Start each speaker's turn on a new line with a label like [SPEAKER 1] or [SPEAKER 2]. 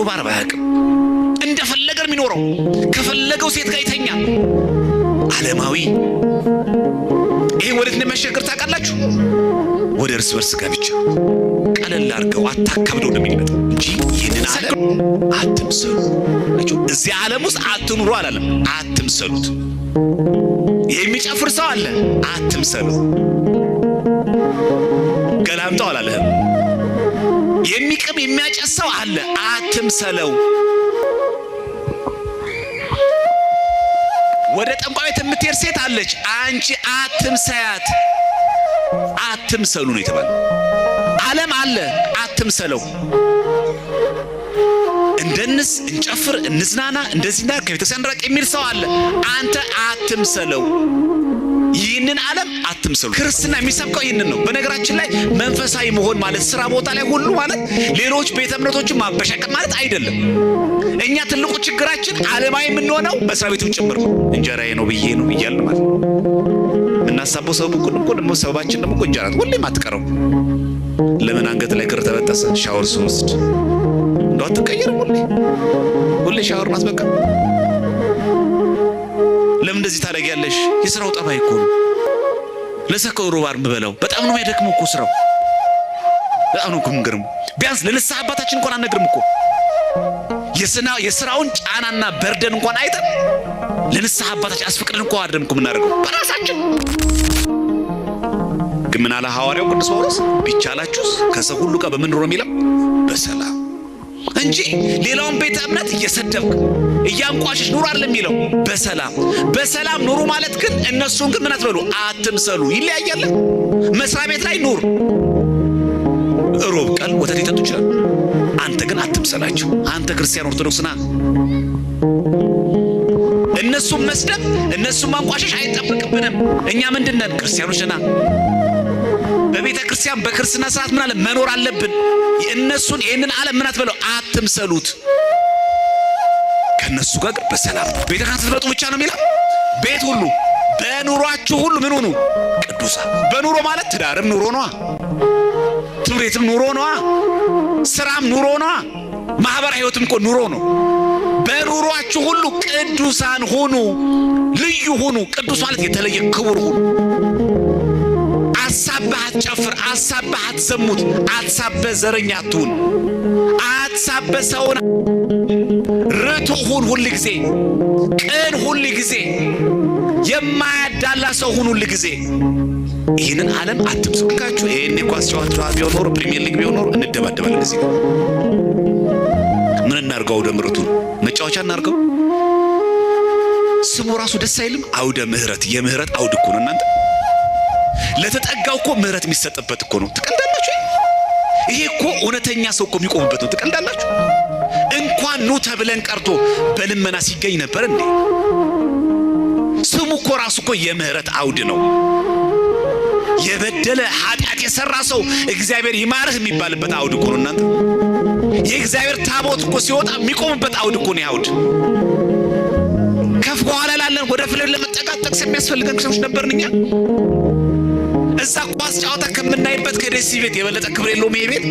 [SPEAKER 1] ሮብ ዓርብ አያውቅም። እንደፈለገ የሚኖረው ከፈለገው ሴት ጋር ይተኛ ዓለማዊ። ይሄ ወዴት እንደሚያሸግር ታውቃላችሁ? ወደ እርስ በርስ ጋብቻ። ቀለል አድርገው አታከብደው እንደሚመጣ እንጂ ይህንን ዓለም አትምሰሉ። እዚህ ዓለም ውስጥ አትኑሩ አላለም፣ አትምሰሉት። የሚጨፍር ሰው አለ፣ አትምሰሉት። ገላምጠው አላለህም። የሚቅም የሚያጨስ ሰው አለ፣ አትምሰለው። ወደ ጠንቋይ ቤት የምትሄድ ሴት አለች፣ አንቺ አትምሰያት። አትምሰሉ ነው የተባለው። ዓለም አለ፣ አትምሰለው። እንደንስ እንጨፍር እንዝናና እንደዚህና ከቤተክርስቲያን ራቅ የሚል ሰው አለ፣ አንተ አትምሰለው። ይህንን ዓለም አትምሰሉ። ክርስትና የሚሰብከው ይህንን ነው። በነገራችን ላይ መንፈሳዊ መሆን ማለት ስራ ቦታ ላይ ሁሉ ማለት ሌሎች ቤተ እምነቶችን ማበሻቀጥ ማለት አይደለም። እኛ ትልቁ ችግራችን ዓለማዊ የምንሆነው መስሪያ ቤቱም ጭምር ነው። እንጀራዬ ነው ብዬ ነው እያልን ማለት እናሳበው። ሰው ደግሞ ሰባችን ደግሞ እንጀራ ሁሌም አትቀረው። ለምን አንገት ላይ ክር ተበጠሰ? ሻወር ስወስድ እንደው አትቀየርም? ሁሌ ሻወር ማስበቃ። ለምን እንደዚህ ታደርጊያለሽ? የሥራው ጠባይ እኮ ነው። ለሰከው ሮብ ዓርብ በለው በጣም ነው የሚያደክመው እኮ ስራው። በጣም ነው እኮ የምንገርመው። ቢያንስ ለንስሐ አባታችን እንኳን አንነግርም እኮ የሥራውን ጫናና በርደን እንኳን አይተን ለንስሐ አባታችን አስፈቅደን እንኳን አይደለም እኮ የምናደርገው በራሳችን። ግን ምን አለ ሐዋርያው ቅዱስ ጳውሎስ? ቢቻላችሁስ ከሰው ሁሉ ጋር በምን ኑሮ የሚለው በሰላም እንጂ ሌላውን ቤተ እምነት እየሰደብክ እያንቋሽሽ ኑሩ አይደለም የሚለው በሰላም። በሰላም ኑሩ ማለት ግን እነሱን ግን ምን አትበሉ፣ አትምሰሉ። ይለያያል። መስሪያ ቤት ላይ ኑር፣ ሮብ ቀን ወተት ሊጠጡ ይችላል። አንተ ግን አትምሰላቸው። አንተ ክርስቲያን ኦርቶዶክስ ና። እነሱን መስደብ እነሱን ማንቋሸሽ አይጠበቅብንም። እኛ ምንድነን? ክርስቲያኖች ና። በቤተ ክርስቲያን በክርስትና ስርዓት ምን አለ መኖር አለብን። እነሱን ይህንን ዓለም ምን አትበለው፣ አትምሰሉት። ከነሱ ጋር በሰላም ቤተ ክርስቲያን ስትመጡ ብቻ ነው የሚለው። ቤት ሁሉ በኑሯችሁ ሁሉ ምን ሆኑ? ቅዱሳን። በኑሮ ማለት ትዳርም ኑሮ ነዋ፣ ትምህርትም ኑሮ ነዋ፣ ስራም ኑሮ ነዋ፣ ማህበራዊ ህይወትም እኮ ኑሮ ነው። በኑሯችሁ ሁሉ ቅዱሳን ሁኑ፣ ልዩ ሁኑ። ቅዱስ ማለት የተለየ ክቡር ሁኑ። አሳበህ አትጨፍር፣ አሳበህ አትዘሙት፣ አትሳበህ ዘረኛ አትሁን፣ አትሳበህ ሰውን። ርቱዕ ሁን ሁል ጊዜ፣ ቅን ሁል ጊዜ፣ የማያዳላ ሰው ሁን ሁል ጊዜ። ይህንን ዓለም አትምሰሉ። ካችሁ ይሄን ኳስ ጨዋታ ቢሆን ኖሮ ፕሪሚየር ሊግ ቢሆን ኖሮ እንደባደባለን። እዚህ ምን እናርገው? አውደ ምሕረቱን መጫወቻ እናርገው። ስሙ ራሱ ደስ አይልም? አውደ ምሕረት። የምህረት አውድ እኮ ነው እናንተ። ለተጠጋው እኮ ምህረት የሚሰጥበት እኮ ነው። ትቀልዳላችሁ? ይሄ እኮ እውነተኛ ሰው እኮ የሚቆምበት ነው። ትቀልዳላችሁ? እንኳን ኑ ተብለን ቀርቶ በልመና ሲገኝ ነበር እንዴ? ስሙ እኮ ራሱ እኮ የምህረት አውድ ነው። የበደለ ኃጢአት የሰራ ሰው እግዚአብሔር ይማርህ የሚባልበት አውድ እኮ ነው እናንተ። የእግዚአብሔር ታቦት እኮ ሲወጣ የሚቆምበት አውድ እኮ ነው አውድ። ከፍ በኋላ ላለን ወደ ፍሬ ለመጠቃት ጥቅስ የሚያስፈልገን ሰዎች ነበርን እኛ። እዛ ኳስ ጨዋታ ከምናይበት ከደስ ቤት የበለጠ ክብር የለውም ይሄ ቤት።